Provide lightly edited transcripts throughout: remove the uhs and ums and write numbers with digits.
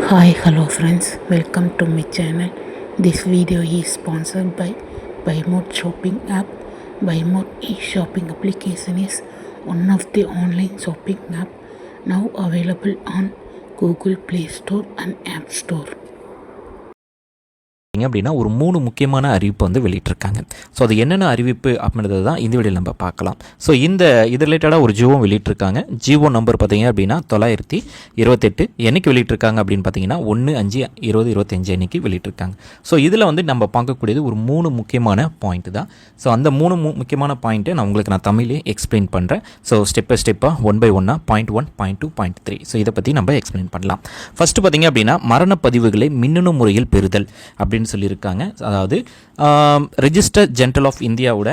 Hi, hello friends, welcome to my channel. This video is sponsored by BuyMode shopping app. BuyMode e-shopping application is one of the online shopping app now available on Google Play Store and App Store. அப்படின்னா ஒரு 3 முக்கியமான அறிவிப்பு வந்து வெளியிட்டிருக்காங்க. So அது என்னென்ன அறிவிப்பு அப்படின்றது தான் இந்த வீடியோவில் நம்ம பார்க்கலாம். ஸோ இது ரிலேட்டடாக ஒரு ஜியோ வெளியிட்டிருக்காங்க. ஜியோ நம்பர் பார்த்தீங்க அப்படின்னா 928 என்னைக்கு வெளியிட்டிருக்காங்க அப்படின்னு பார்த்தீங்கன்னா 1/5/2025 அன்னைக்கு வெளியிட்டிருக்காங்க. ஸோ இதில் வந்து நம்ம பார்க்கக்கூடியது ஒரு 3 முக்கியமான பாயிண்ட் தான். ஸோ அந்த 3 முக்கியமான பாயிண்ட்டை நான் தமிழே எக்ஸ்பிளைன் பண்ணுறேன். ஸோ ஸ்டெப் பை ஸ்டெப்பாக 1 by 1 point 1, point 2, point 3. So இதை பற்றி நம்ம எக்ஸ்பிளைன் பண்ணலாம். ஃபஸ்ட்டு பார்த்தீங்க அப்படின்னா மரணப்பதிவுகளை மின்னணு முறையில் பெறுதல் அப்படின்னு சொல்லியிருக்காங்க. அதாவது ரெஜிஸ்டர் ஜெனரல் ஆஃப் இந்தியாவோட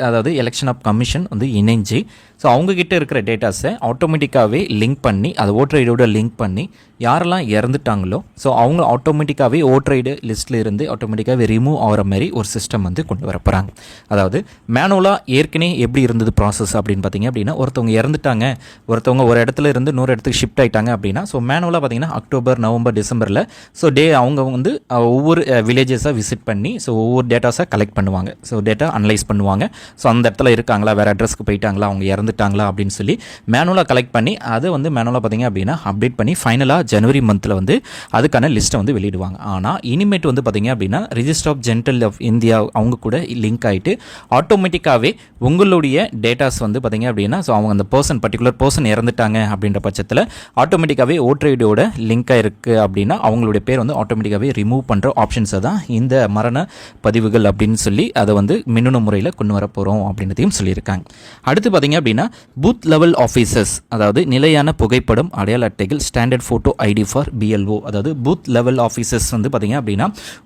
அதாவது எலெக்ஷன் ஆஃப் கமிஷன் வந்து இணைஞ்சு ஸோ அவங்கக்கிட்ட இருக்கிற டேட்டாஸை ஆட்டோமேட்டிக்காகவே லிங்க் பண்ணி அதை ஓட்டர் ஐடியோட லிங்க் பண்ணி யாரெல்லாம் இறந்துட்டாங்களோ ஸோ அவங்க ஆட்டோமேட்டிக்காகவே ஓட்டர் ஐடி லிஸ்ட்டில் இருந்து ஆட்டோமேட்டிக்காகவே ரிமூவ் ஆகிற மாதிரி ஒரு சிஸ்டம் வந்து கொண்டு வர போகிறாங்க. அதாவது மேனுவலாக ஏற்கனவே எப்படி இருந்தது ப்ராசஸ் அப்படின்னு பார்த்தீங்க அப்படின்னா ஒருத்தவங்க இறந்துட்டாங்க, ஒருத்தவங்க ஒரு இடத்துல இருந்து இன்னொரு இடத்துக்கு ஷிஃப்ட் ஆகிட்டாங்க அப்படின்னா ஸோ மேனுவலாக பார்த்தீங்கன்னா அக்டோபர், நவம்பர், டிசம்பரில் ஸோ அவங்க வந்து ஒவ்வொரு வில்லேஜஸாக விசிட் பண்ணி ஸோ ஒவ்வொரு டேட்டாஸாக கலெக்ட் பண்ணுவாங்க. ஸோ டேட்டா அனலைஸ் பண்ணுவாங்க. ஸோ அந்த இடத்துல இருக்காங்களா, வேறு அட்ரஸ்க்கு போயிட்டாங்களா, அவங்க இறந்துட்டாங்களா அப்படின்னு சொல்லி மேனுவலாக கலெக்ட் பண்ணி அதை வந்து மேனுவலாக பார்த்தீங்க அப்படின்னா அப்டேட் பண்ணி ஃபைனலாக ஜனவரி மந்தில் வந்து அதுக்கான லிஸ்ட்டை வந்து வெளியிடுவாங்க. ஆனால் இனிமேட் வந்து பார்த்தீங்க அப்படின்னா register of general of India அவங்க கூட லிங்க் ஆகிட்டு ஆட்டோமேட்டிக்காகவே உங்களுடைய டேட்டாஸ் வந்து பார்த்தீங்க அப்படின்னா ஸோ அவங்க அந்த பர்டிகுலர் பர்சன் இறந்துட்டாங்க அப்படின்ற பட்சத்தில் ஆட்டோமேட்டிக்காகவே ஓட்டர் ஐடியோட லிங்காக இருக்குது அப்படின்னா அவங்களுடைய பேர் வந்து ஆட்டோமேட்டிக்காகவே ரிமூவ் பண்ணுற ஆப்ஷன்ஸை தான் இந்த மரண பதிவுகள் அப்படின்னு சொல்லி அதை வந்து மின்னணு முறையில் கொண்டு வர போகிறோம் அப்படின்றதையும் சொல்லியிருக்காங்க. அடுத்து பார்த்தீங்க அப்படின்னா பூத் லெவல் ஆஃபீஸர்ஸ் அதாவது நிலையான புகைப்படம் அடையாள அட்டைகள் standard photo ID for BLO அதாவது பூத் லெவல் ஆஃபீஸர்ஸ் வந்து பார்த்தீங்க அப்படின்னா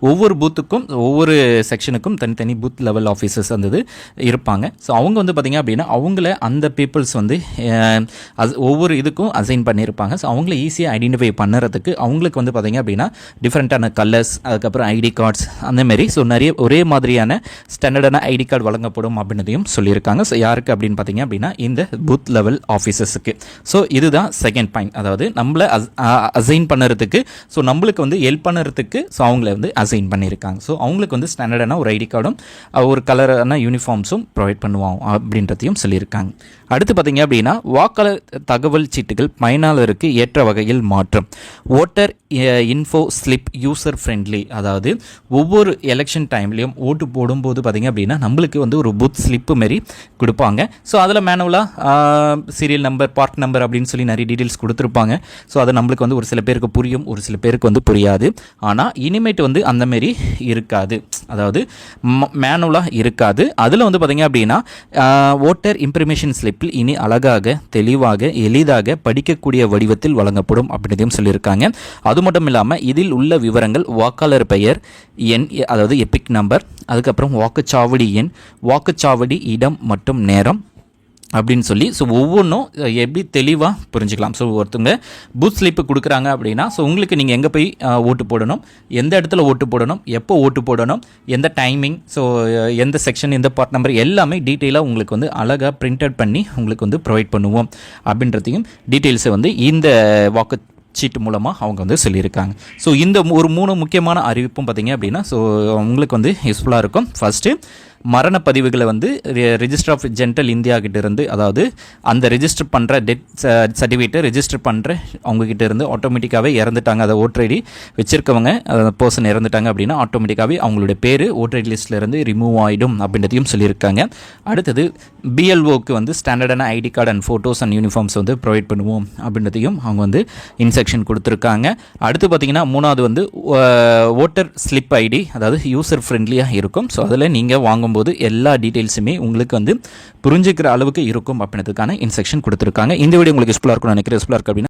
ஒவ்வொரு பூத்துக்கும் ஒவ்வொரு செக்ஷனுக்கும் தனித்தனி பூத் லெவல் ஆஃபீஸர்ஸ் வந்து இருப்பாங்க. ஸோ அவங்க வந்து பார்த்தீங்க அப்படின்னா அவங்கள அந்த பீப்புள்ஸ் வந்து ஒவ்வொரு இதுக்கும் அசைன் பண்ணியிருப்பாங்க. ஸோ அவங்கள ஈஸியாக ஐடென்டிஃபை பண்ணுறதுக்கு அவங்களுக்கு வந்து பார்த்தீங்க அப்படின்னா டிஃப்ரெண்ட்டான கலர்ஸ் அதுக்கப்புறம் ஐடி கார்ட்ஸ் அந்தமாரி ஸோ நிறைய ஒரே மாதிரியான ஸ்டாண்டர்டான ஐடி கார்டு வழங்கப்படும் அப்படின்றதையும் சொல்லியிருக்காங்க. ஸோ யாருக்கு அப்படின்னு பார்த்தீங்க அப்படின்னா இந்த பூத் லெவல் ஆஃபீஸர்ஸுக்கு. ஸோ இதுதான் செகண்ட் பாயிண்ட். அதாவது நம்மளை அசைன் பண்ணுறதுக்கு ஸோ நம்மளுக்கு வந்து ஹெல்ப் பண்ணுறதுக்கு ஸோ அவங்கள வந்து அசைன் பண்ணியிருக்காங்க. ஸோ அவங்களுக்கு வந்து ஸ்டாண்டர்டான ஒரு ஐடி கார்டும் ஒரு கலரான யூனிஃபார்ம்ஸும் ப்ரொவைட் பண்ணுவோம் அப்படின்றதையும் சொல்லியிருக்காங்க. அடுத்து பார்த்தீங்க அப்படின்னா வாக்காளர் தகவல் சீட்டுகள் பயனாளருக்கு ஏற்ற வகையில் மாற்றம். Voter info slip user friendly அதாவது ஒவ்வொரு எலெக்ஷன் டைம்லேயும் ஓட்டு போடும்போது பார்த்தீங்க அப்படின்னா நம்மளுக்கு வந்து ஒரு பூத் ஸ்லிப்பு மாரி கொடுப்பாங்க. ஸோ அதில் மேனுவலாக சீரியல் நம்பர், பார்ட் நம்பர் அப்படின்னு சொல்லி நிறைய டீட்டெயில்ஸ் கொடுத்துருப்பாங்க. ஸோ அது நம்மளுக்கு வந்து ஒரு சில பேருக்கு புரியும், ஒரு சில பேருக்கு வந்து புரியாது. ஆனால் இனிமேட்டு வந்து அந்தமாரி இருக்காது, அதாவது மேனுவலாக இருக்காது. அதில் வந்து பார்த்தீங்க அப்படின்னா ஓட்டர் இன்ஃபர்மேஷன் ஸ்லிப்பில் இனி அழகாக, தெளிவாக, எளிதாக படிக்கக்கூடிய வடிவத்தில் வழங்கப்படும் அப்படின்றதையும் சொல்லியிருக்காங்க. அது மட்டும் இல்லாமல் இதில் உள்ள விவரங்கள் வாக்காளர் பெயர், எண் அதாவது எபிக் நம்பர், அதுக்கப்புறம் வாக்குச்சாவடி எண், வாக்குச்சாவடி இடம் மற்றும் நேரம் அப்படின்னு சொல்லி ஸோ ஒவ்வொன்றும் எப்படி தெளிவாக புரிஞ்சுக்கலாம். ஸோ ஒருத்தவங்க பூத் ஸ்லிப்பு கொடுக்குறாங்க அப்படின்னா ஸோ உங்களுக்கு நீங்கள் எங்கே போய் ஓட்டு போடணும், எந்த இடத்துல ஓட்டு போடணும், எப்போ ஓட்டு போடணும், எந்த டைமிங், ஸோ எந்த செக்ஷன், எந்த பார்ட் நம்பர் எல்லாமே டீட்டெயிலாக உங்களுக்கு வந்து அழகாக பிரிண்டட் பண்ணி உங்களுக்கு வந்து ப்ரொவைட் பண்ணுவோம் அப்படின்றதையும் டீட்டெயில்ஸை வந்து இந்த வாக்கு சீட்டு மூலமாக அவங்க வந்து சொல்லியிருக்காங்க. ஸோ இந்த ஒரு 3 முக்கியமான அறிவிப்பும் பார்த்தீங்க அப்படின்னா ஸோ உங்களுக்கு வந்து யூஸ்ஃபுல்லாக இருக்கும். ஃபஸ்ட்டு மரணப்பதிவுகளை வந்து ரெஜிஸ்டர் ஆஃப் ஜெனரல் இந்தியா கிட்டேருந்து அதாவது அந்த ரெஜிஸ்டர் பண்ணுற டெத் சர்டிஃபிகேட்டை ரெஜிஸ்டர் பண்ணுற அவங்கக்கிட்ட இருந்து ஆட்டோமேட்டிக்காகவே இறந்துட்டாங்க, அதை ஓட்டர் ஐடி வச்சுருக்கவங்க பர்சன் இறந்துட்டாங்க அப்படின்னா ஆட்டோமேட்டிக்காகவே அவங்களுடைய பேர் ஓட்டர் ஐடி லிஸ்ட்லேருந்து ரிமூவ் ஆகிடும் அப்படின்றதையும் சொல்லியிருக்காங்க. அடுத்தது BLOக்கு வந்து ஸ்டாண்டர்டான ID card and photos and uniforms வந்து ப்ரொவைட் பண்ணுவோம் அப்படின்றதையும் அவங்க வந்து இன்ஸ்ட்ரக்ஷன் கொடுத்துருக்காங்க. அடுத்து பார்த்திங்கன்னா 3வது வந்து ஓட்டர் ஸ்லிப் ஐடி அதாவது யூசர் ஃப்ரெண்ட்லியாக இருக்கும். ஸோ அதில் நீங்கள் வாங்கும்போது எல்லா டீட்டெயில்ஸுமே உங்களுக்கு வந்து புரிஞ்சுக்கிற அளவுக்கு இருக்கும் அப்படின்றதுக்கான இன்ஸ்ட்ரக்ஷன் கொடுத்துருக்காங்க. இந்த வீடியோ உங்களுக்கு யூஸ்ஃபுல்லாக இருக்கும்னு நினைக்கிறேன். யூஸ்ஃபுல்லாக இருக்கு அப்படின்னா